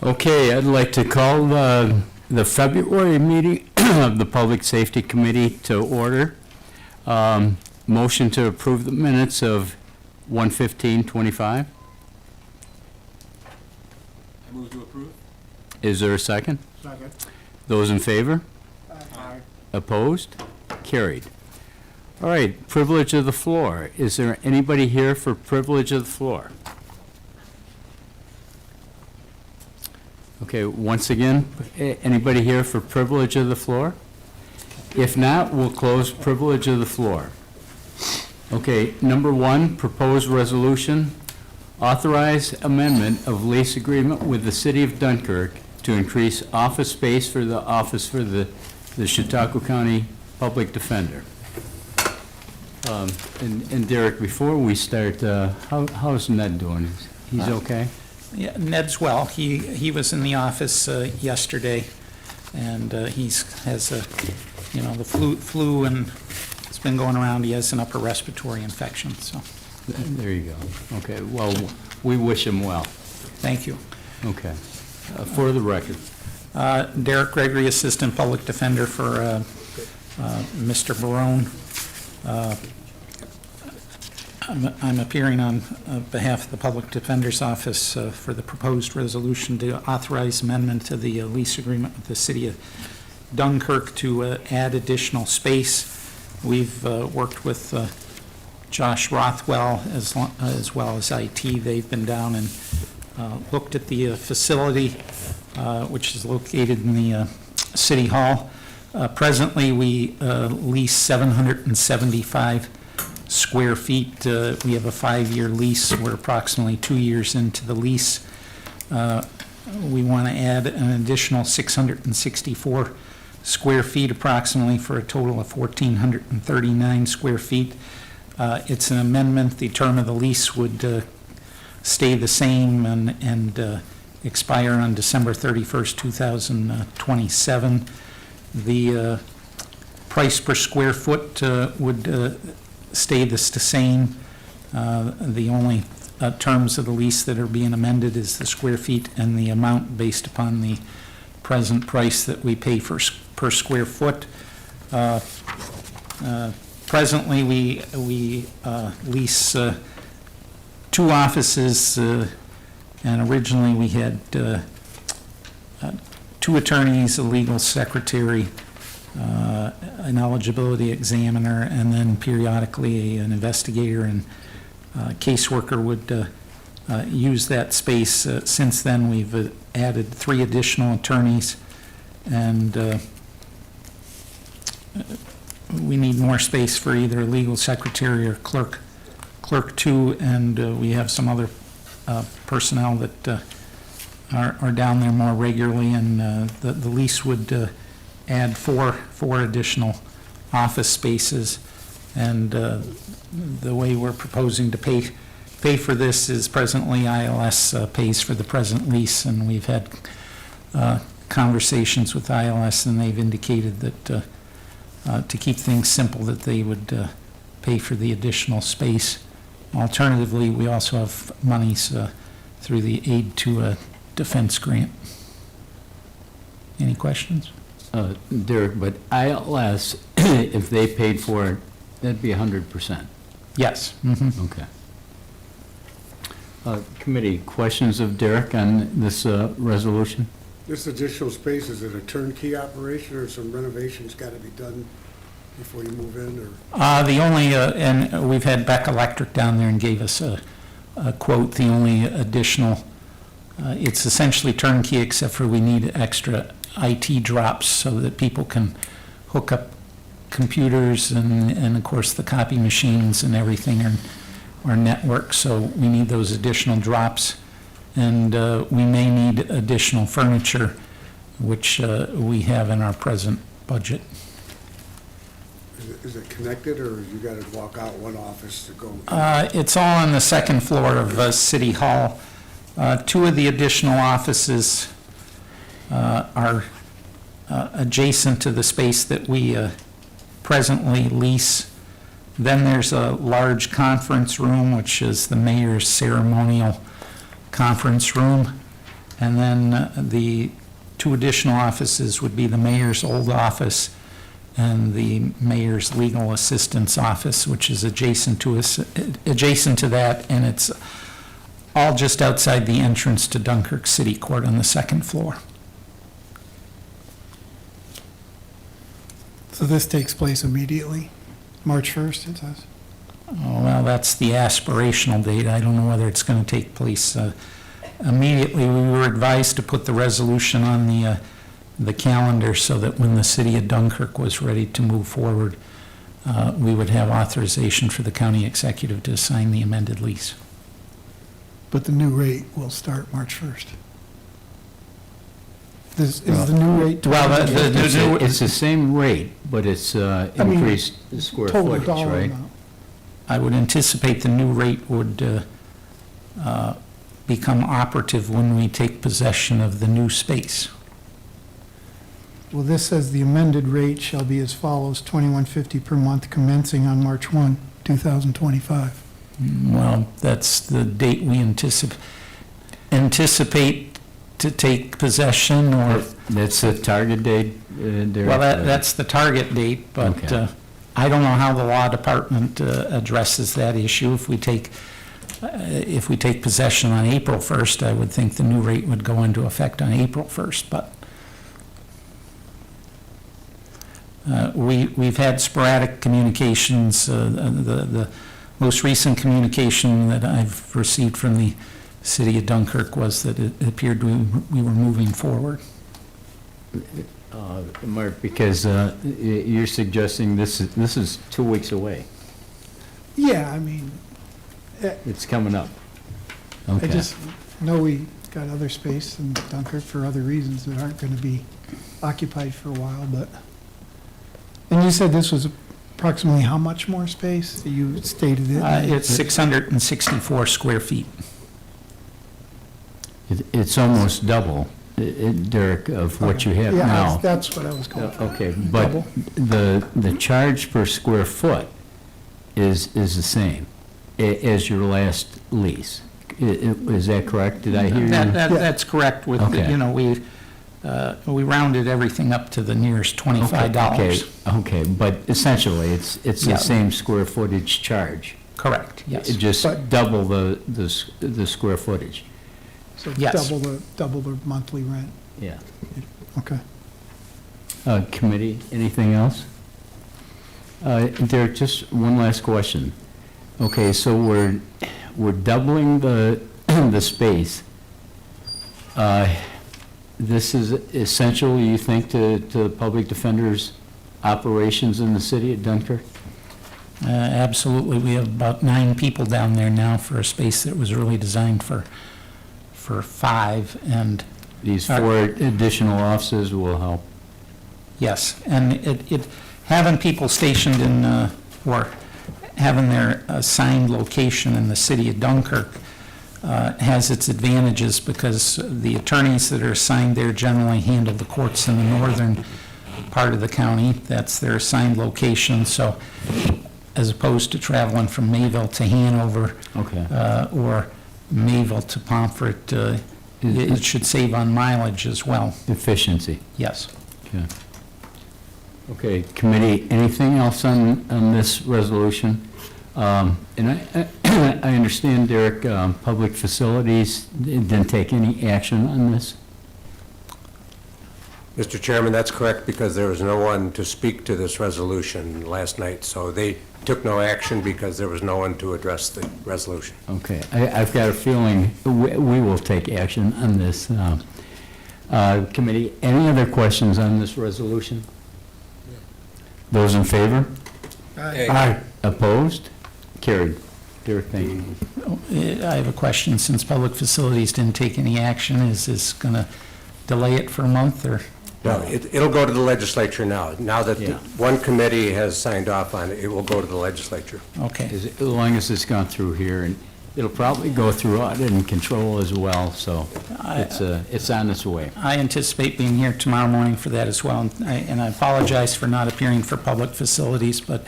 Okay, I'd like to call the February meeting of the Public Safety Committee to order. Motion to approve the minutes of 1/15/25. I move to approve. Is there a second? Second. Those in favor? Aye. Opposed? Carried. All right, privilege of the floor. Is there anybody here for privilege of the floor? Okay, once again, anybody here for privilege of the floor? If not, we'll close privilege of the floor. Okay, number one, proposed resolution, authorize amendment of lease agreement with the City of Dunkirk to increase office space for the Chautauqua County Public Defender. And Derek, before we start, how's Ned doing? He's okay? Yeah, Ned's well. He was in the office yesterday, and has the flu, and it's been going around. He has an upper respiratory infection. So There you go. Okay, well, we wish him well. thank you. Okay. For the record. Derek Gregory, Assistant Public Defender for Mr. Barone. I'm appearing on behalf of the Public Defender's Office for the proposed resolution to authorize amendment to the lease agreement with the City of Dunkirk to add additional space. We've worked with Josh Rothwell as well as IT. They've been down and looked at the facility, which is located in the City Hall. Presently, we lease 775 square feet. We have a 5-year lease. We're approximately 2 years into the lease. We want to add an additional 664 square feet approximately for a total of 1,439 square feet. It's an amendment. The term of the lease would stay the same and expire on December 31st, 2027. The price per square foot would stay the same. The only terms of the lease that are being amended is the square feet and the amount based upon the present price that we pay per square foot. Presently, we lease 2 offices, and originally we had 2 attorneys, a legal secretary, an eligibility examiner, and then periodically an investigator and caseworker would use that space. Since then, we've added 3 additional attorneys, and we need more space for either a legal secretary or clerk 2, and we have some other personnel that are down there more regularly, and the lease would add four additional office spaces. And the way we're proposing to pay for this is presently ILS pays for the present lease, and we've had conversations with ILS, and they've indicated that to keep things simple, that they would pay for the additional space. Alternatively, we also have monies through the Aid to a Defense grant. Any questions? Derek, but ILS, if they paid for it, that'd be 100%. Yes. Mm-hmm. Okay. Committee, questions of Derek on this resolution? This additional space, is it a turnkey operation or some renovations got to be done before you move in, or? The only, and we've had Beck Electric down there and gave us a quote. The only additional, it's essentially turnkey except for we need extra IT drops so that people can hook up computers and of course the copy machines and everything are networked, so we need those additional drops, and we may need additional furniture, which we have in our present budget. Is it connected, or you got to walk out one office to go? It's all on the second floor of City Hall. 2 of the additional offices are adjacent to the space that we presently lease. Then there's a large conference room, which is the mayor's ceremonial conference room. And then the two additional offices would be the mayor's old office and the mayor's legal assistant's office, which is adjacent to that, and it's all just outside the entrance to Dunkirk City Court on the second floor. So this takes place immediately, March 1st, it says? Oh, well, that's the aspirational date. I don't know whether it's going to take place immediately. We were advised to put the resolution on the calendar so that when the city of Dunkirk was ready to move forward, we would have authorization for the county executive to sign the amended lease. But the new rate will start March 1st. This is the new rate. Well, It's the same rate, but it's mean, increased square Total footage, dollar right? amount. I would anticipate the new rate would become operative when we take possession of the new space. Well, this says the amended rate shall be as follows, $21.50 per month commencing on March 1, 2025. Well, that's the date we anticipate to take possession, or, That's the target date, Derek? well, that's the target date, but Okay. I don't know how the law department addresses that issue. If we take possession on April 1st, I would think the new rate would go into effect on April 1st, but we've had sporadic communications. The most recent communication that I've received from the city of Dunkirk was that it appeared we were moving forward. Mark, because you're suggesting this is 2 weeks away. Yeah, I mean, It's coming up. I Okay. just know we got other space in Dunkirk for other reasons that aren't going to be occupied for a while, but, and you said this was approximately how much more space? You stated it. It's 664 square feet. It's almost double, Derek, of what you have Yeah, now. that's what I was going for. Okay, but Double. the charge per square foot is the same as your last lease. Is that correct? Did I hear you? That's correct with, Okay. we rounded everything up to the nearest $25. Okay, but essentially, it's Yeah. the same square footage charge. Correct, yes. Just But- double the square footage. So Yes. double the monthly rent. Yeah. Okay. Committee, anything else? Derek, just one last question. Okay, so we're doubling the space. This is essential, you think, to the public defender's operations in the city of Dunkirk? Absolutely. We have about 9 people down there now for a space that was really designed for 5, and These 4 additional offices will help. yes, and having people stationed in, or having their assigned location in the city of Dunkirk has its advantages, because the attorneys that are assigned there generally handle the courts in the northern part of the county. That's their assigned location, so as opposed to traveling from Mayville to Hanover, Okay. or Mayville to Pomfret, it should save on mileage as well, Efficiency. yes. Okay. Okay, committee, anything else on this resolution? And I understand, Derek, public facilities didn't take any action on this? Mr. Chairman, that's correct, because there was no one to speak to this resolution last night, so they took no action because there was no one to address the resolution. Okay, I've got a feeling we will take action on this. Committee, any other questions on this resolution? Those in favor? Aye. Opposed? Carried. Derek, thank you. I have a question. Since public facilities didn't take any action, is this going to delay it for a month, or? No, it'll go to the legislature now. Now that Yeah. one committee has signed off on it, it will go to the legislature. Okay. As long as it's gone through here, and it'll probably go through audit and control as well, so it's on its way. I anticipate being here tomorrow morning for that as well, and I apologize for not appearing for public facilities, but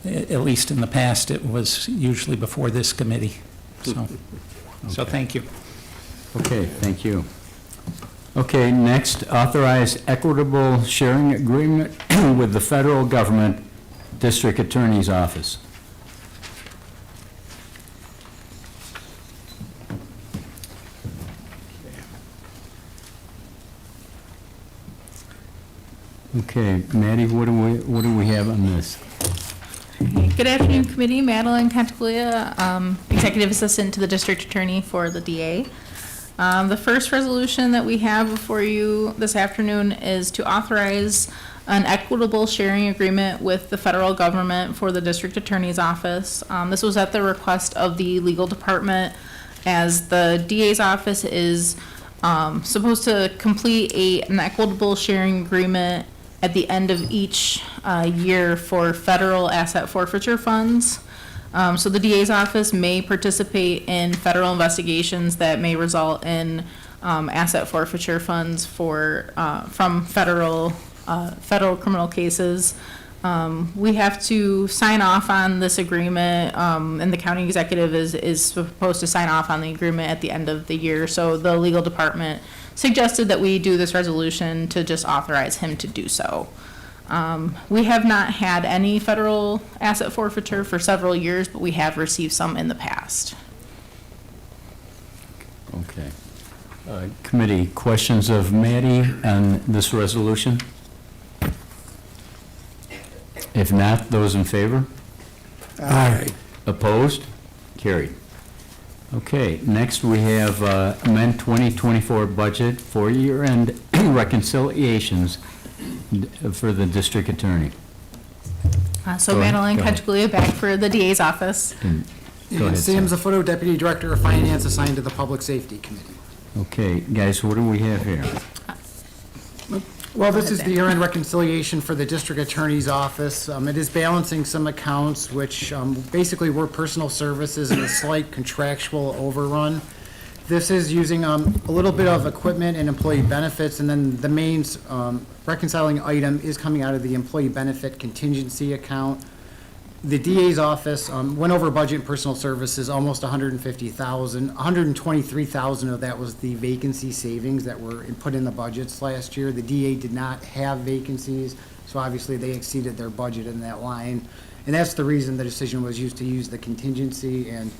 at least in the past, it was usually before this committee, so thank you. Okay, thank you. Okay, next, authorize equitable sharing agreement with the federal government, District Attorney's Office. Okay, Maddie, what do we have on this? Good afternoon, committee. Madeline Cantaglia, Executive Assistant to the District Attorney for the DA. The first resolution that we have before you this afternoon is to authorize an equitable sharing agreement with the federal government for the District Attorney's Office. This was at the request of the legal department, as the DA's office is supposed to complete an equitable sharing agreement at the end of each year for federal asset forfeiture funds. So the DA's office may participate in federal investigations that may result in asset forfeiture funds from federal criminal cases. We have to sign off on this agreement, and the county executive is supposed to sign off on the agreement at the end of the year. So the legal department suggested that we do this resolution to just authorize him to do so. We have not had any federal asset forfeiture for several years, but we have received some in the past. Okay. Committee, questions of Maddie on this resolution? If not, those in favor? Aye. Opposed? Carried. Okay, next we have amend 2024 budget for year-end reconciliations for the district attorney. So Go ahead, Madeline go ahead. Cantaglia back for the DA's office. Go ahead, Sam Sam. Zaffoto, Deputy Director of Finance, assigned to the Public Safety Committee. Okay, guys, what do we have here? Well, this is the year-end reconciliation for the District Attorney's Office. It is balancing some accounts, which basically were personal services and a slight contractual overrun. This is using a little bit of equipment and employee benefits, and then the main reconciling item is coming out of the employee benefit contingency account. The DA's office went over budget in personal services, almost $150,000. $123,000 of that was the vacancy savings that were put in the budgets last year. The DA did not have vacancies, so obviously they exceeded their budget in that line. And that's the reason the decision was used to use the contingency. And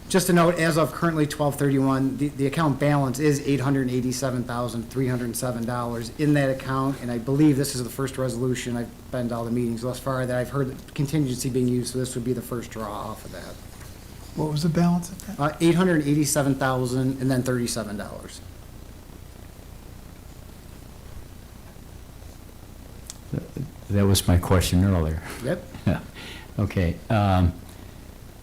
just a note, as of currently 12/31, the account balance is $887,307 in that account, and I believe this is the first resolution, I've been to all the meetings thus far, that I've heard contingency being used, so this would be the first draw off of that. What was the balance of that? $887,000 and then $37. That was my question earlier. Yep. Yeah, okay.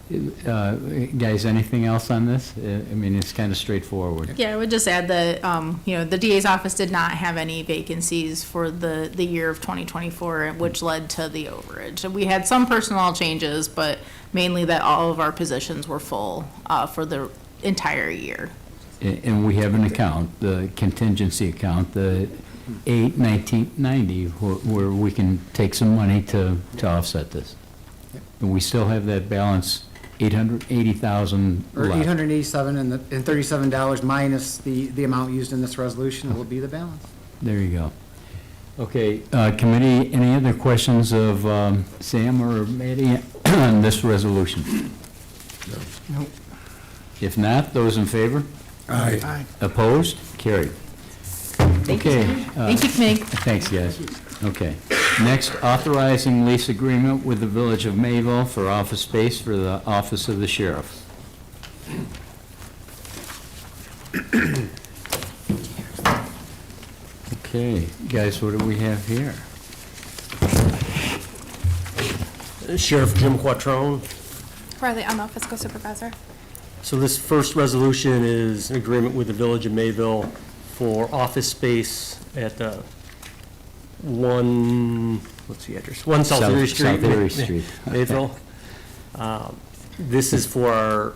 Guys, anything else on this? I mean, it's kind of straightforward. Yeah, I would just add that, the DA's office did not have any vacancies for the year of 2024, which led to the overage. So we had some personnel changes, but mainly that all of our positions were full for the entire year. And we have an account, the contingency account, the 8/1990, where we can take some money to offset this. And we still have that balance, 880,000 Or left. $887 and $37 minus the amount used in this resolution will be the balance. There you go. Okay, committee, any other questions of Sam or Maddie on this resolution? Nope. If not, those in favor? Aye. Aye. Opposed? Carried. Thank you, Okay. Thank you, committee. Thanks, guys. Okay. Next, authorizing lease agreement with the Village of Mayville for office space for the Office of the Sheriff. Okay, guys, what do we have here? Sheriff Jim Quattrone. Riley Elmo, Fiscal Supervisor. So this first resolution is an agreement with the Village of Mayville for office space at what's the address? 1 South Erie Street. South Erie Street. Mayville. This is for our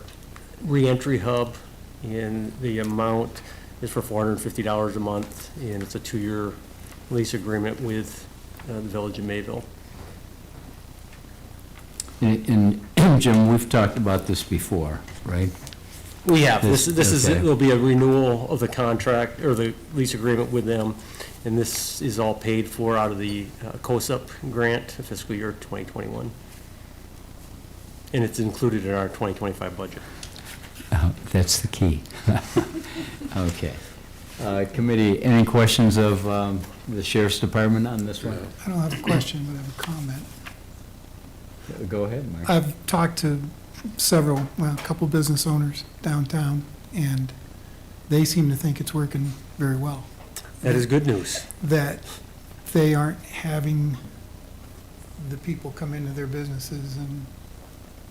reentry hub, and the amount is for $450 a month, and it's a 2-year lease agreement with the Village of Mayville. And Jim, we've talked about this before, right? We have. This is, Okay. it'll be a renewal of the contract, or the lease agreement with them, and this is all paid for out of the COSUP grant fiscal year 2021. And it's included in our 2025 budget. That's the key. Okay. Committee, any questions of the Sheriff's Department on this one? I don't have a question, but I have a comment. Go ahead, Mark. I've talked to several, well, a couple business owners downtown, and they seem to think it's working very well. That is good news. That they aren't having the people come into their businesses and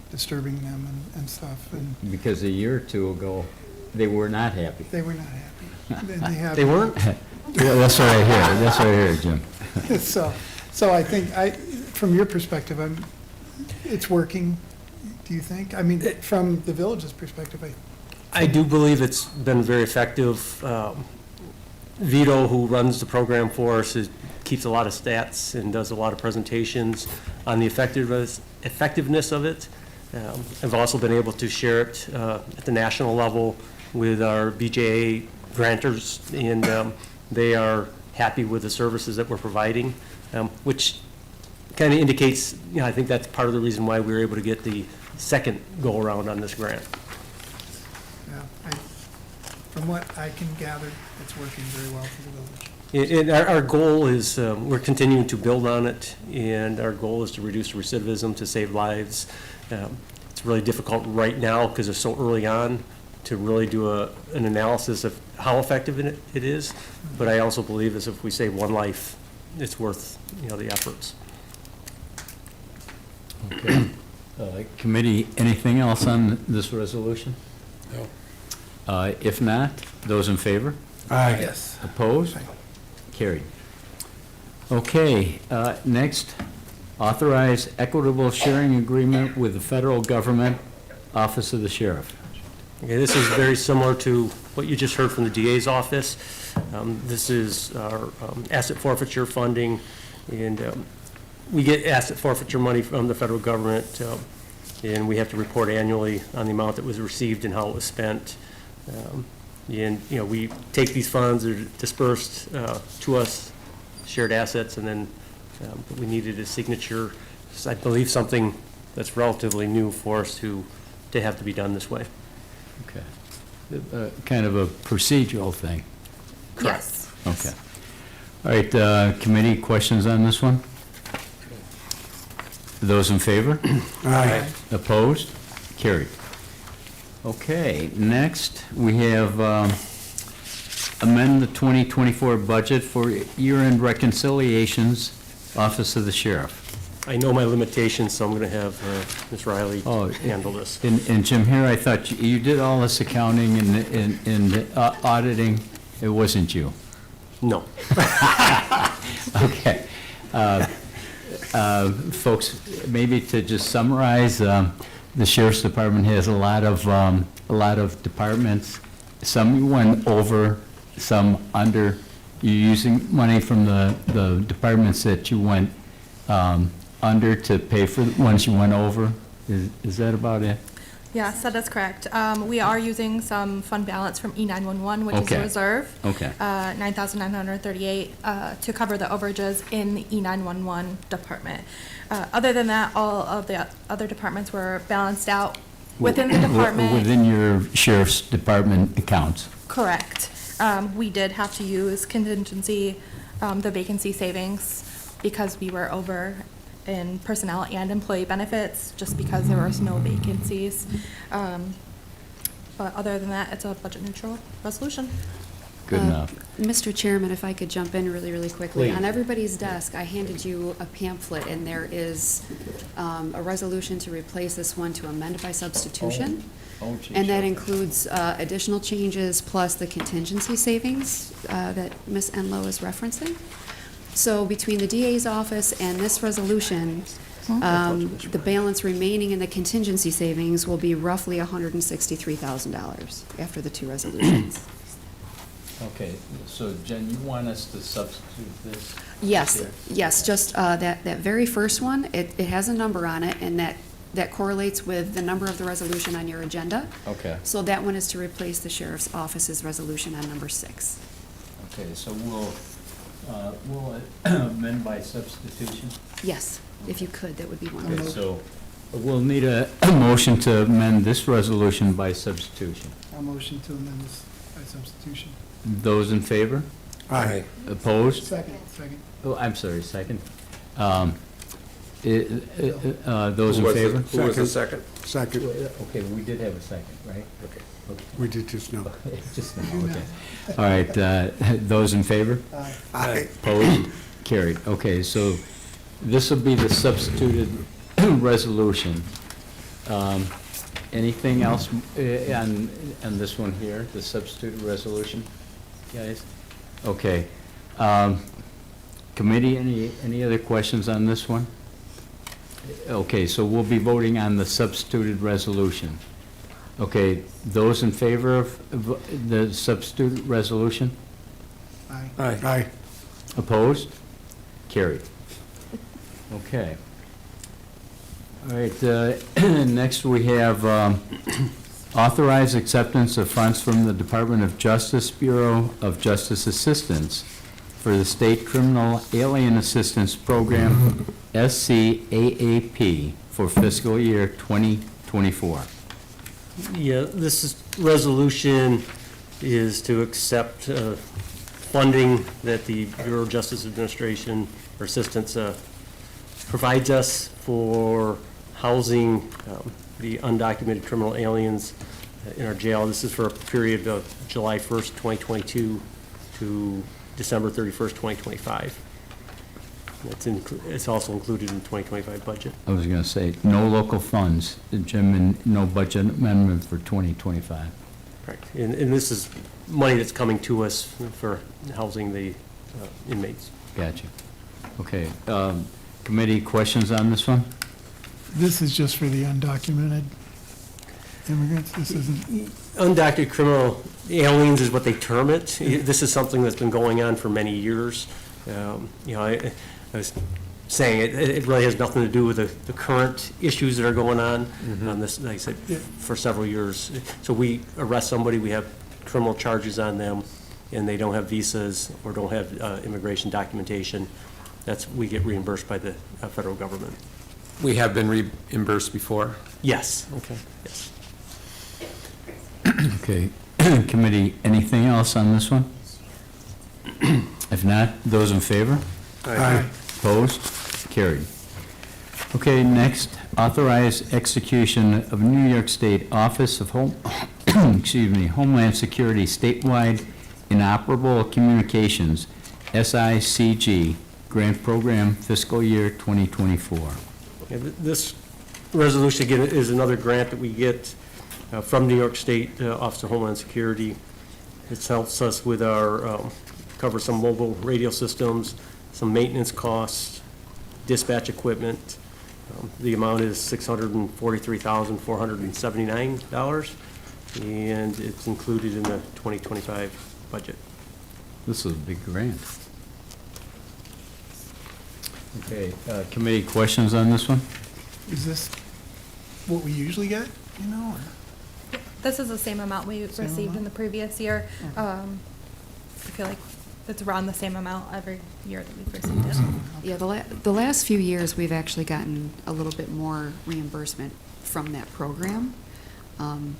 disturbing them and stuff, and Because a year or two ago, they were not happy. they were not happy. They have. They weren't? Yeah, that's what I hear, that's what I hear, Jim. So I think, from your perspective, it's working, do you think? I mean, from the village's perspective, I do believe it's been very effective. Vito, who runs the program for us, keeps a lot of stats and does a lot of presentations on the effectiveness of it. I've also been able to share it at the national level with our BJA grantors, and they are happy with the services that we're providing, which kind of indicates, I think that's part of the reason why we were able to get the second go-around on this grant. from what I can gather, it's working very well for the village. And our goal is, we're continuing to build on it, and our goal is to reduce recidivism, to save lives. It's really difficult right now because it's so early on to really do an analysis of how effective it is, but I also believe is if we save one life, it's worth, the efforts. Okay. Committee, anything else on this resolution? No. If not, those in favor? Aye. Yes. Opposed? Carried. Okay, next, authorize equitable sharing agreement with the federal government, Office of the Sheriff. Okay, this is very similar to what you just heard from the DA's office. This is our asset forfeiture funding, and we get asset forfeiture money from the federal government, and we have to report annually on the amount that was received and how it was spent. And, we take these funds, they're dispersed to us, shared assets, and then we needed a signature. I believe something that's relatively new for us to have to be done this way. Okay. Kind of a procedural thing. Yes. Okay. All right, committee, questions on this one? Those in favor? Aye. Opposed? Carried. Okay, next, we have amend the 2024 budget for year-end reconciliations, Office of the Sheriff. I know my limitations, so I'm going to have Ms. Riley handle this. And Jim, here, I thought you did all this accounting and auditing. It wasn't you. No. Okay. Folks, maybe to just summarize, the Sheriff's Department has a lot of departments. Some went over, some under. You're using money from the departments that you went under to pay for the ones you went over. Is that about it? Yes, that is correct. We are using some fund balance from E911, which is Okay. a reserve. Okay. 9,938 to cover the overages in the E911 department. Other than that, all of the other departments were balanced out within the department. Within your Sheriff's Department accounts. Correct. We did have to use contingency, the vacancy savings, because we were over in personnel and employee benefits, just because there was no vacancies. But other than that, it's a budget neutral resolution. Good enough. Mr. Chairman, if I could jump in really, really quickly. Please. On everybody's desk, I handed you a pamphlet, and there is a resolution to replace this one to amend by substitution. And that includes additional changes plus the contingency savings that Ms. Enlow is referencing. So between the DA's office and this resolution, the balance remaining in the contingency savings will be roughly $163,000 after the two resolutions. Okay, so Jen, you want us to substitute this? Yes, here? yes, just that very first one, it has a number on it, and that that correlates with the number of the resolution on your agenda. Okay. So that one is to replace the sheriff's office's resolution on number 6. Okay, so we'll amend by substitution? Yes, if you could, that would be Okay, wonderful. so we'll need a motion to amend this resolution by substitution. I'll motion to amend this by substitution. Those in favor? Aye. Opposed? Second. Oh, I'm sorry, second. Those in favor? Who was the second? Second, Okay, we did have a second, right? Okay. we did just now. Just now, okay. All right, those in favor? Aye. Opposed? Carried. Okay, so this will be the substituted resolution. Anything else on this one here, the substituted resolution, guys? Okay. Committee, any other questions on this one? Okay, so we'll be voting on the substituted resolution. Okay, those in favor of the substituted resolution? Aye. Aye. Opposed? Carried. Okay. All right, next we have authorized acceptance of funds from the Department of Justice Bureau of Justice Assistance for the State Criminal Alien Assistance Program, SCAAP, for fiscal year 2024. Yeah, resolution is to accept funding that the Bureau of Justice Administration or Assistance provides us for housing the undocumented criminal aliens in our jail. This is for a period of July 1st, 2022 to December 31st, 2025. It's also included in the 2025 budget. I was going to say, no local funds, Jim, and no budget amendment for 2025. Correct. And this is money that's coming to us for housing the inmates. Gotcha. Okay, committee questions on this one? This is just for the undocumented immigrants? This isn't, Undocumented criminal aliens is what they term it. This is something that's been going on for many years. I was saying, it really has nothing to do with the current issues that are going on this, like I said, for several years. So we arrest somebody, we have criminal charges on them, and they don't have visas or don't have immigration documentation. We get reimbursed by the federal government. We have been reimbursed before. Yes. Okay. Yes. Okay, committee, anything else on this one? If not, those in favor? Aye. Opposed? Carried. Okay, next, authorize execution of New York State Office of Homeland Security statewide inoperable communications, SICG, grant program fiscal year 2024. Yeah, this resolution, again, is another grant that we get from New York State Office of Homeland Security. It helps us with our, cover some mobile radio systems, some maintenance costs, dispatch equipment. The amount is $643,479, and it's included in the 2025 budget. This is a big grant. Okay, committee, questions on this one? is this what we usually get, you know? or- This is the same amount we Same received in amount? the previous year. I feel like it's around the same amount every year that we've received it. Yeah, the last few years, we've actually gotten a little bit more reimbursement from that program. I'm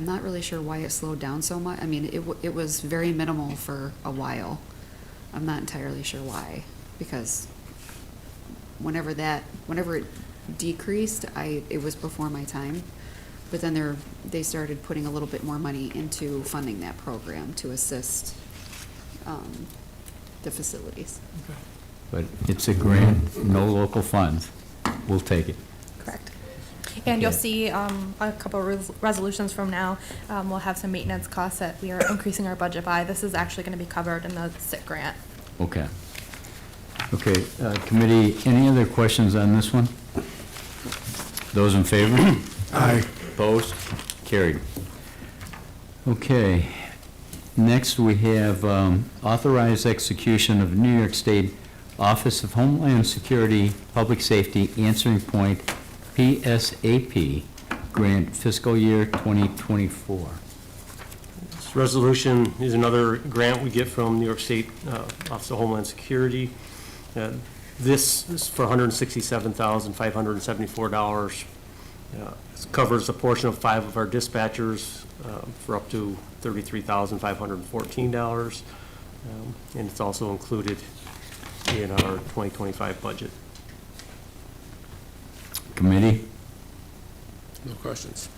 not really sure why it slowed down so much. I mean, it was very minimal for a while. I'm not entirely sure why, because whenever it decreased, it was before my time. But then they started putting a little bit more money into funding that program to assist the facilities. But it's a grant, no local funds. We'll take it. Correct. And you'll Okay. see a couple resolutions from now, we'll have some maintenance costs that we are increasing our budget by. This is actually going to be covered in the SIT grant. Okay. Okay, committee, any other questions on this one? Those in favor? Aye. Opposed? Carried. Okay. Next, we have authorized execution of New York State Office of Homeland Security Public Safety Answering Point PSAP grant fiscal year 2024. This resolution is another grant we get from New York State Office of Homeland Security. This is for $167,574. This covers a portion of 5 of our dispatchers for up to $33,514. And it's also included in our 2025 budget. Committee? No questions.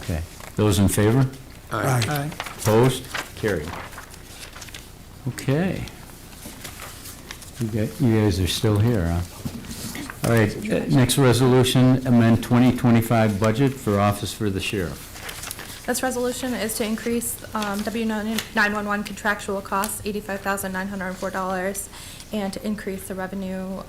Okay. Those in favor? Aye. Opposed? Carried. Okay. You guys are still here, huh? All right, next resolution, amend 2025 budget for Office for the Sheriff. This resolution is to increase W911 contractual costs, $85,904, and to increase the revenue,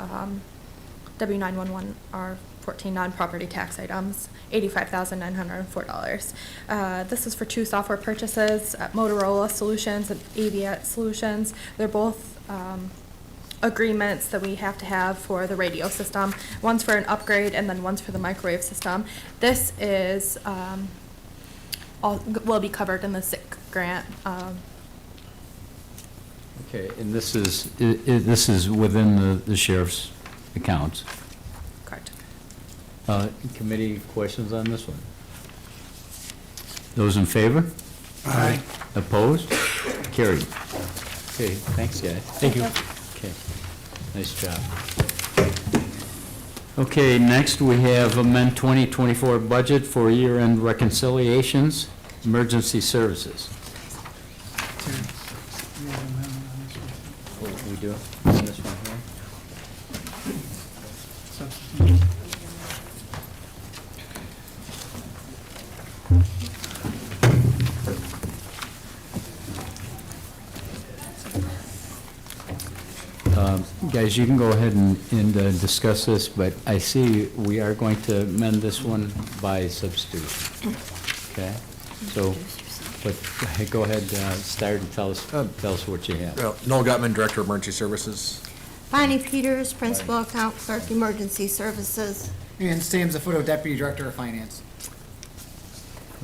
W911 are 14 non-property tax items, $85,904. This is for 2 software purchases, Motorola Solutions and Aviat Solutions. They're both agreements that we have to have for the radio system. One's for an upgrade and then one's for the microwave system. This is will be covered in the SIC grant. Okay, and this is within the sheriff's accounts. Correct. Committee questions on this one? Those in favor? Aye. Opposed? Carried. Okay, thanks, guys. Thank you. Okay, nice job. Okay, next we have amend 2024 budget for year-end reconciliations, emergency services. We do? This one here? Guys, you can go ahead and discuss this, but I see we are going to amend this one by substitution. Okay? So, but go ahead, start and tell us what you have. Noel Gutman, Director of Emergency Services. Bonnie Peters, Principal Account Clerk, Emergency Services. And Sam Zafuto, Deputy Director of Finance.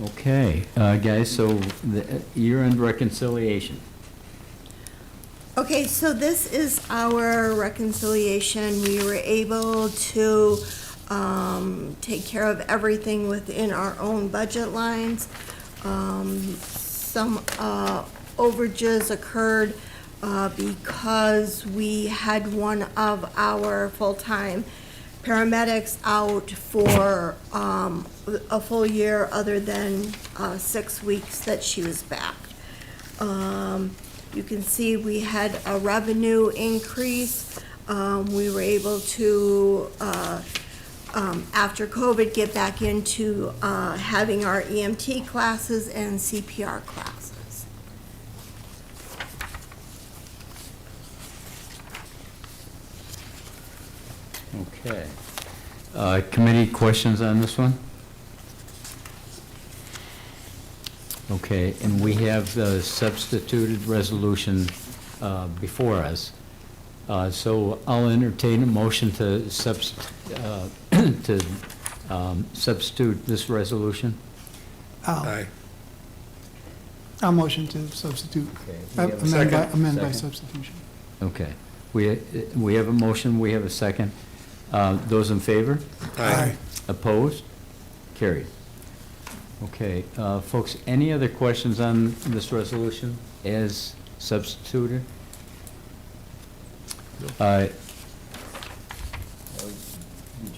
Okay, guys, so the year-end reconciliation. Okay, so this is our reconciliation. We were able to take care of everything within our own budget lines. Some overages occurred because we had one of our full-time paramedics out for a full year other than 6 weeks that she was back. You can see we had a revenue increase. We were able to, after COVID, get back into having our EMT classes and CPR classes. Okay. Committee questions on this one? Okay, and we have the substituted resolution before us. So I'll entertain a motion to substitute this resolution. Aye. I'll motion to substitute. Okay, we have a second. Amend by Second. substitution. Okay. We have a motion, we have a second. Those in favor? Aye. Opposed? Carried. Okay, folks, any other questions on this resolution as substituted? Did you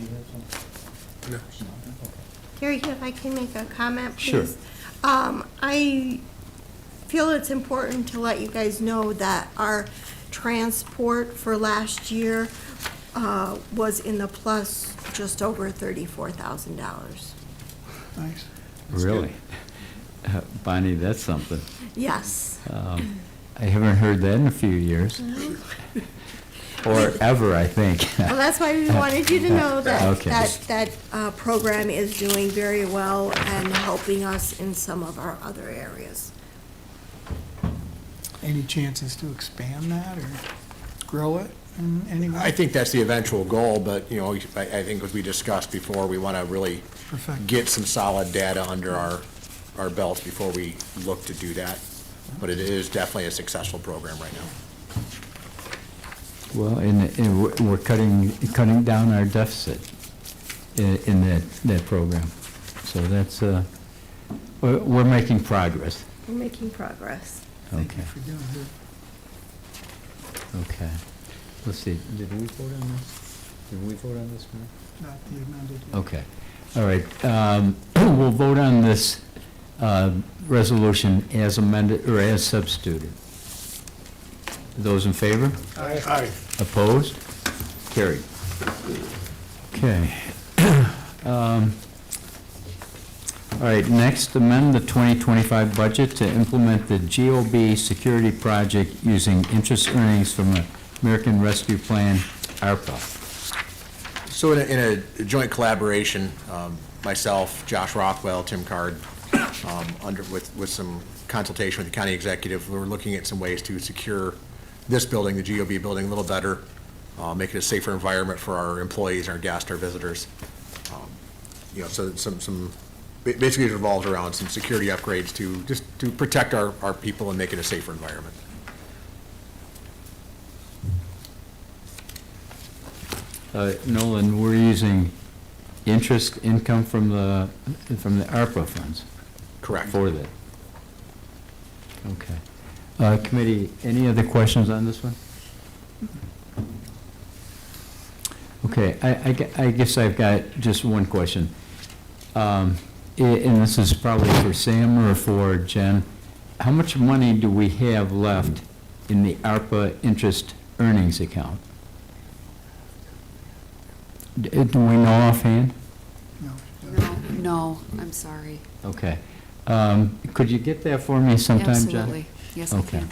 have something? No. Gary, if I can make a comment, please? Sure. I feel it's important to let you guys know that our transport for last year was in the plus just over $34,000. Nice. Really? Bonnie, that's something. Yes. I haven't heard that in a few years. Or ever, I think. Well, that's why we wanted you to know that, Okay. that program is doing very well and helping us in some of our other areas. Any chances to expand that or grow it? Anyone? I think that's the eventual goal, but, you know, I think as we discussed before, we want to really Perfect. get some solid data under our belts before we look to do that. But it is definitely a successful program right now. Well, and we're cutting down our deficit in that program. So that's, we're making progress. We're making progress. Thank you Okay, for doing that. okay. Let's see, did we vote on this? Did we vote on this one? Not the amended. Okay, all right. We'll vote on this resolution as amended, or as substituted. Those in favor? Aye. Opposed? Carried. Okay. All right, next, amend the 2025 budget to implement the GOB security project using interest earnings from the American Rescue Plan, ARPA. So in a joint collaboration, myself, Josh Rothwell, Tim Card, with some consultation with the county executive, we're looking at some ways to secure this building, the GOB building, a little better, make it a safer environment for our employees, our guests, our visitors. You know, so basically it revolves around some security upgrades to protect our people and make it a safer environment. Nolan, we're using interest income from the ARPA funds Correct. for that. Okay. Committee, any other questions on this one? Okay, I guess I've got just one question. And this is probably for Sam or for Jen. How much money do we have left in the ARPA interest earnings account? Do we know offhand? No, I'm sorry. Okay. Could you get that for me sometime, Jen? Absolutely. Yes, I Okay.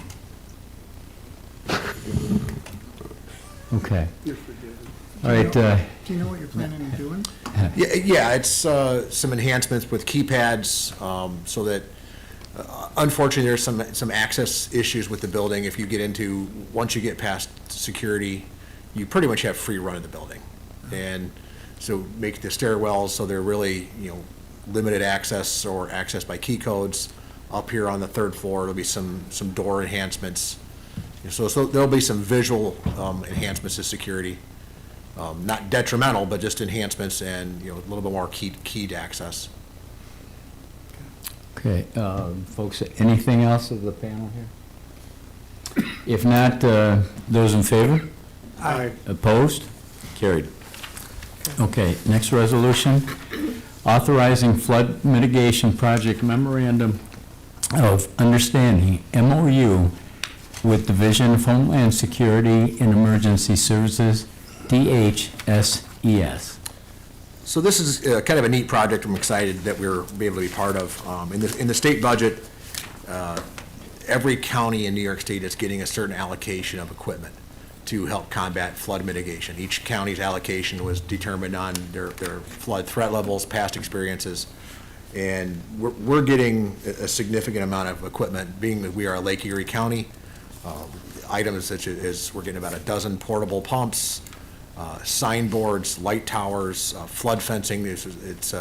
can. Okay. You're forgiven. All right, Do you know what you're planning on doing? Yeah, it's some enhancements with keypads, so that, unfortunately, there's some access issues with the building. If you get into, once you get past security, you pretty much have free run of the building. And so make the stairwells so they're really, you know, limited access or access by key codes. Up here on the third floor, there'll be some door enhancements. So there'll be some visual enhancements to security. Not detrimental, but just enhancements and, you know, a little bit more keyed access. okay, folks, anything else of the panel here? If not, those in favor? Aye. Opposed? Carried. Okay, next resolution, authorizing flood mitigation project memorandum of understanding, MOU, with Division of Homeland Security and Emergency Services, DHSES. So this is kind of a neat project I'm excited that we're be able to be part of. In the state budget, every county in New York State is getting a certain allocation of equipment to help combat flood mitigation. Each county's allocation was determined on their flood threat levels, past experiences, and we're getting a significant amount of equipment, being that we are a Lake Erie County. Items such as, we're getting about a dozen portable pumps, signboards, light towers, flood fencing. It's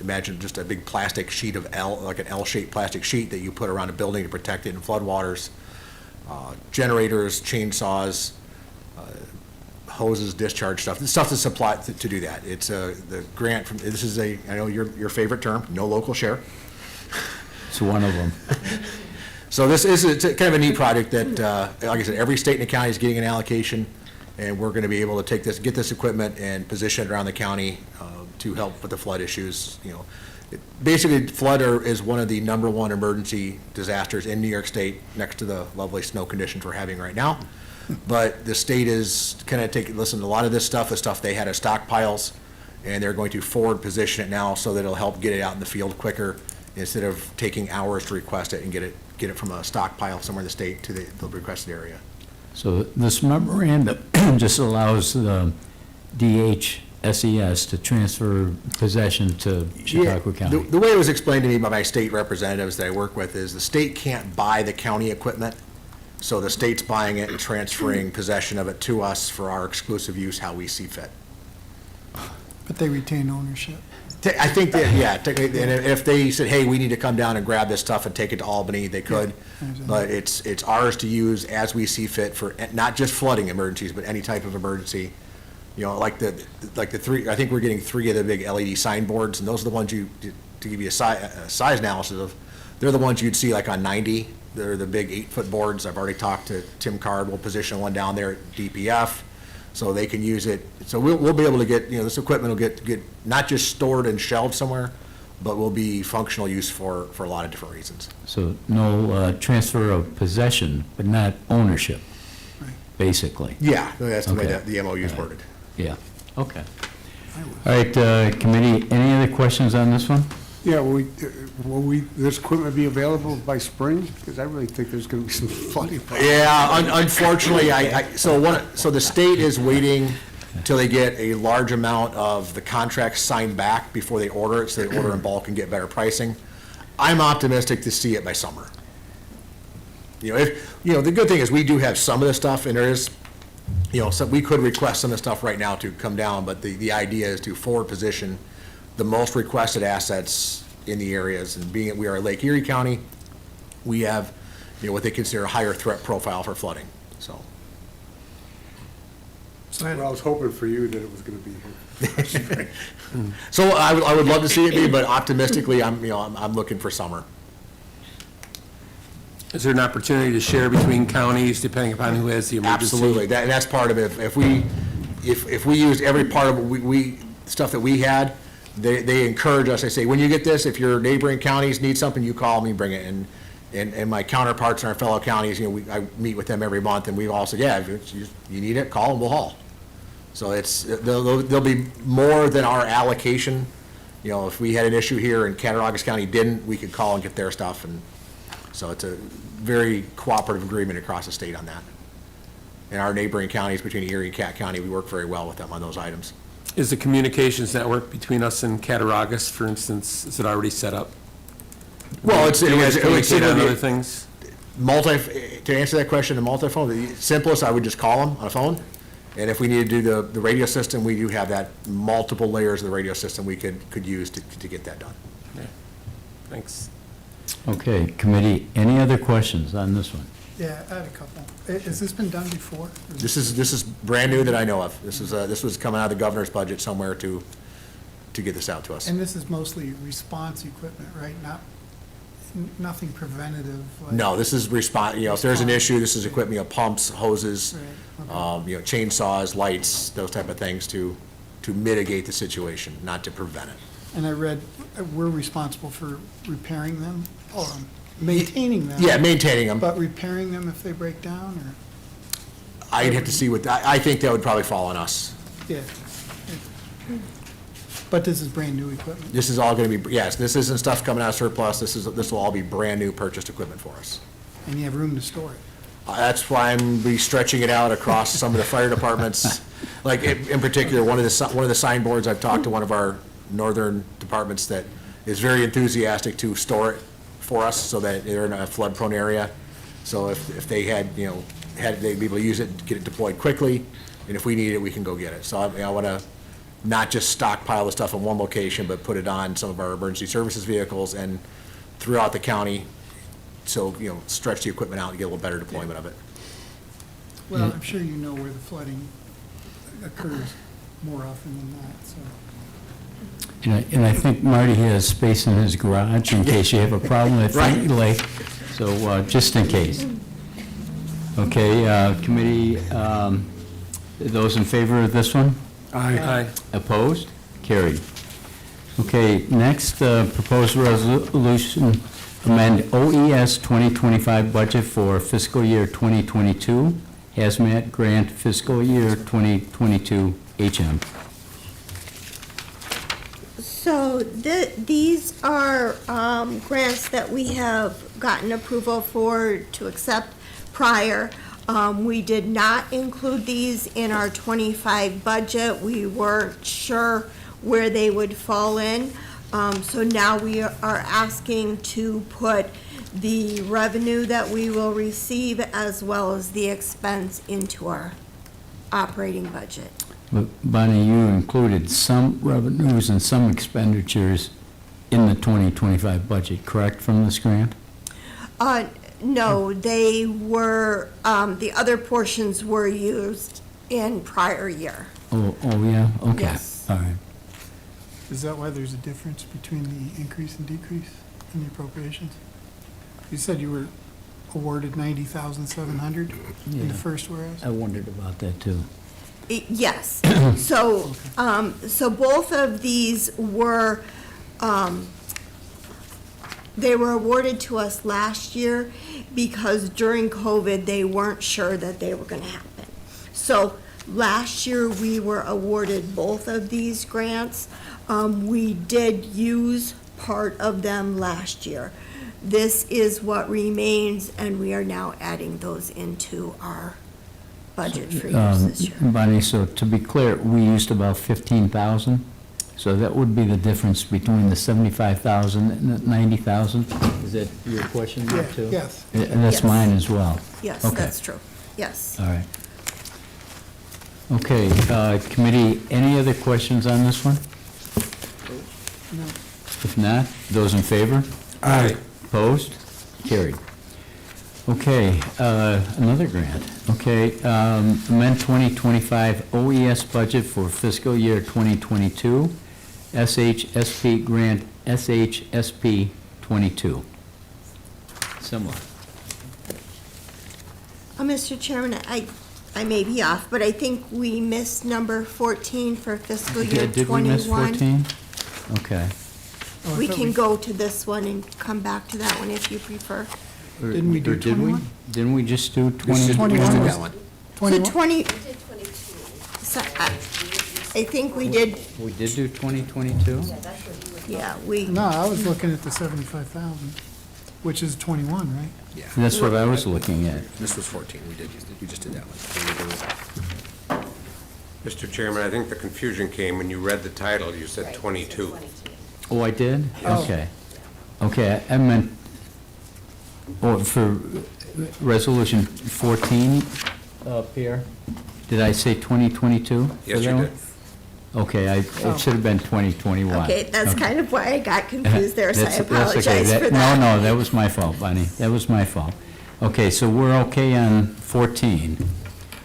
imagine just a big plastic sheet of like an L-shaped plastic sheet that you put around a building to protect it in floodwaters. Generators, chainsaws, hoses, discharge stuff. The stuff that's supplied to do that. It's the grant from, this is I know your favorite term, no local share. It's one of them. So it's kind of a neat project that, like I said, every state in the county is getting an allocation, and we're going to be able to get this equipment and position it around the county to help with the flood issues. You know, basically, flood is one of the #1 emergency disasters in New York State, next to the lovely snow conditions we're having right now. But the state is kind of listen, a lot of this stuff is stuff they had as stockpiles, and they're going to forward position it now so that it'll help get it out in the field quicker, instead of taking hours to request it and get it from a stockpile somewhere in the state to the requested area. So this memorandum just allows the DHSES to transfer possession to Chautauqua Yeah, County. the way it was explained to me by my state representatives that I work with is the state can't buy the county equipment. So the state's buying it and transferring possession of it to us for our exclusive use, how we see fit. But they retain ownership. I think that, yeah, technically, and if they said, hey, we need to come down and grab this stuff and take it to Albany, they could. But it's ours to use as we see fit for not just flooding emergencies, but any type of emergency. You know, like the three, I think we're getting 3 of the big LED signboards, and those are the ones to give you a size analysis of, they're the ones you'd see like on 90. They're the big 8-foot boards. I've already talked to Tim Card. We'll position one down there at DPF so they can use it. So we'll be able to get, this equipment will get not just stored and shelved somewhere, but will be functional use for a lot of different reasons. So no transfer of possession, but not ownership, basically. Yeah, that's the way Okay. that the MOU is worded. Yeah, okay. All right, committee, any other questions on this one? Yeah, will this equipment be available by spring? Because I really think there's gonna be some flooding problems. Yeah, unfortunately, so the state is waiting till they get a large amount of the contracts signed back before they order it, so they order in bulk and get better pricing. I'm optimistic to see it by summer. The good thing is we do have some of the stuff, and there is, so we could request some of the stuff right now to come down, but the idea is to forward position the most requested assets in the areas, and being that we are Lake Erie County, we have, what they consider a higher threat profile for flooding, so. Well, I was hoping for you that it was gonna be here. So I would love to see it be, but optimistically, I'm looking for summer. Is there an opportunity to share between counties depending upon who has the emergency? Absolutely, and that's part of it. If we use every part of stuff that we had, they encourage us, they say, when you get this, if your neighboring counties need something, you call me, bring it. And my counterparts in our fellow counties, I meet with them every month, and we've all said, yeah, if you need it, call and we'll haul. So there'll be more than our allocation. If we had an issue here and Cattaraugus County didn't, we could call and get their stuff, and so it's a very cooperative agreement across the state on that. And our neighboring counties, between Erie and Cat County, we work very well with them on those items. Is the communications network between us and Cattaraugus, for instance, is it already set up? Well, Do you guys communicate on other things? To answer that question, the multi-phone, the simplest, I would just call them on a phone. And if we need to do the radio system, we do have that multiple layers of the radio system we could use to get that done. Okay. Thanks. Okay, committee, any other questions on this one? Yeah, I had a couple. Has this been done before? This is brand new that I know of. This was coming out of the governor's budget somewhere to get this out to us. And this is mostly response equipment, right? Nothing preventative? like- No, this is response, if there's an issue, this is equipment, pumps, hoses, Right, okay. chainsaws, lights, those type of things to mitigate the situation, not to prevent it. And I read, we're responsible for repairing them, or maintaining them. Yeah, maintaining them. But repairing them if they break down, or, I'd have to see I think that would probably fall on us. yeah. But this is brand-new equipment. This is all gonna be, yes, this isn't stuff coming out of surplus, this will all be brand-new purchased equipment for us. And you have room to store it. That's why I'm be stretching it out across some of the fire departments. Like, in particular, one of the signboards, I've talked to one of our northern departments that is very enthusiastic to store it for us, so that they're in a flood-prone area. So if they had, they'd be able to use it, get it deployed quickly, and if we need it, we can go get it. So I wanna not just stockpile the stuff in one location, but put it on some of our emergency services vehicles and throughout the county, so, stretch the equipment out and get a little better deployment of it. Well, I'm sure you know where the flooding occurs more often than that, so. And I think Marty has space in his garage in case you have a problem at Frank Lake, so just in case. Okay, committee, those in favor of this one? Aye. Opposed? Carried. Okay, next, proposed resolution, amend OES 2025 budget for fiscal year 2022, hazmat grant fiscal year 2022 HM. So these are grants that we have gotten approval for to accept prior. We did not include these in our '25 budget. We weren't sure where they would fall in. So now we are asking to put the revenue that we will receive as well as the expense into our operating budget. But Bonnie, you included some revenues and some expenditures in the 2025 budget, correct, from this grant? No, they were, the other portions were used in prior year. Oh, yeah, okay. Yes. All right. Is that why there's a difference between the increase and decrease in the appropriations? You said you were awarded 90,700 in Yeah. the first whereas? I wondered about that, too. Yes. So, so both of these were, they were awarded to us last year because during COVID, they weren't sure that they were going to happen. So last year, we were awarded both of these grants. We did use part of them last year. This is what remains, and we are now adding those into our budget for use this year. Bonnie, so to be clear, we used about 15,000, so that would be the difference between the 75,000 and the 90,000? Is that your question, Mark, too? Yes. And that's Yes. mine as well. Yes, Okay. that's true. Yes. All right. Okay, committee, any other questions on this one? No. If not, those in favor? Aye. Opposed? Carried. Okay, another grant. Okay, amend 2025 OES budget for fiscal year 2022, SHSP grant SHSP 22. Similar. Mr. Chairman, I may be off, but I think we missed number 14 for fiscal year 21. Did we miss 14? Okay. Oh, I We thought can go to this one and come back to that one if you prefer. Or- Didn't we do or did we? 21? Didn't we just do This 20? is- 21 do was- that one. So 20. So, I think we did, We did do 2022? yeah, we, No, I was looking at the 75,000, which is 21, right? Yeah, That's what I was looking at. this was 14, we just did that one. Mr. Chairman, I think the confusion came when you read the title, you said 22. Oh, I did? Yes. Okay. Okay, I meant, oh, for resolution 14, Pierre? Did I say 2022? for Yes, that you one? did. Okay, it should have been 2021. okay, that's kind of why I got confused there, so I That's okay. apologize for No, that. no, that was my fault, Bonnie. That was my fault. Okay, so we're okay on 14,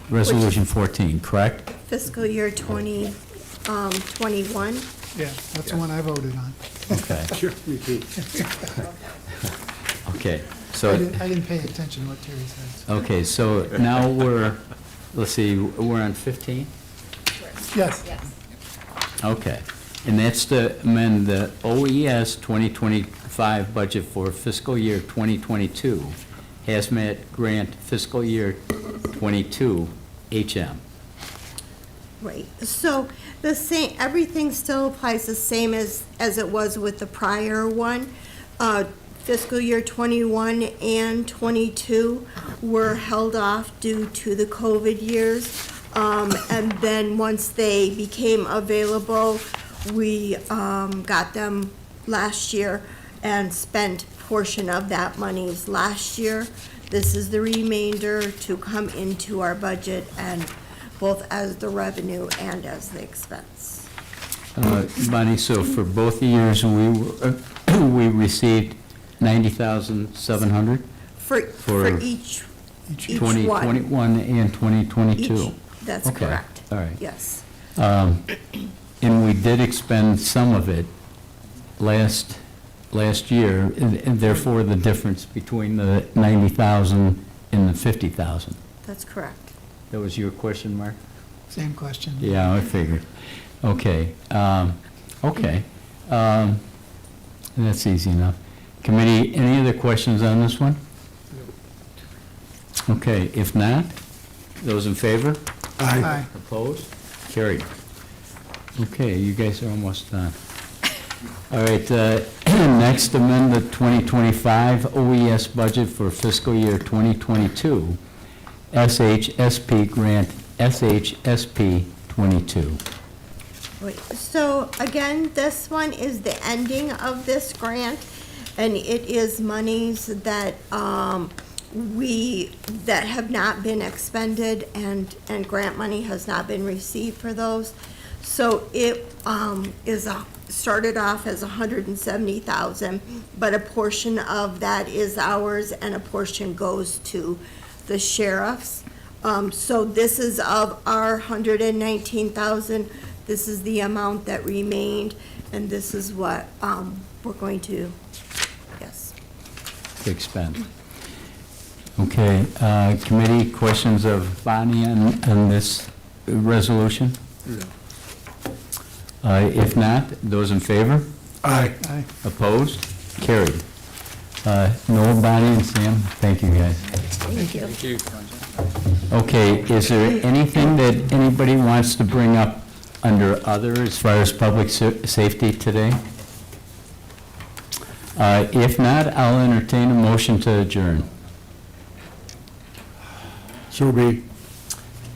resolution 14, correct? Fiscal year 21. Yeah, that's the one I voted on. Okay, Sure, me too. okay. I So, didn't pay attention to what Terry said. okay, so now let's see, we're on 15? Yes. Okay, and that's to amend the OES 2025 budget for fiscal year 2022, hazmat grant fiscal year 22, HM. Right, so the same, everything still applies the same as it was with the prior one. Fiscal year 21 and 22 were held off due to the COVID years. And then once they became available, we got them last year and spent portion of that monies last year. This is the remainder to come into our budget and both as the revenue and as the expense. Bonnie, so for both the years, we received 90,700 For For each one. 2021 and 2022. Each- That's Okay, correct. all right. Yes. And we did expend some of it last year, and therefore the difference between the 90,000 and the 50,000. That's correct. That was your question, Mark? Same question. Yeah, I figured. Okay, okay. That's easy enough. Committee, any other questions on this one? Okay, if not, those in favor? Aye. Opposed? Carried. Okay, you guys are almost done. All right, next, amend the 2025 OES budget for fiscal year 2022, SHSP grant SHSP 22. Wait, so again, this one is the ending of this grant. And it is monies that, that have not been expended, and grant money has not been received for those. So it, started off as 170,000, but a portion of that is ours and a portion goes to the sheriffs. So this is of our 119,000, this is the amount that remained, and this is what, we're going to, yes. Expend. Okay, committee, questions of Bonnie on this resolution? If not, those in favor? Aye. Aye. Opposed? Carried. Noel, Bonnie, and Sam, thank you, guys. Thank you. Okay, is there anything that anybody wants to bring up under other as far as public safety today? If not, I'll entertain a motion to adjourn. So be.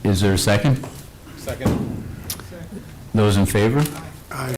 Is there a second? Second. Those in favor?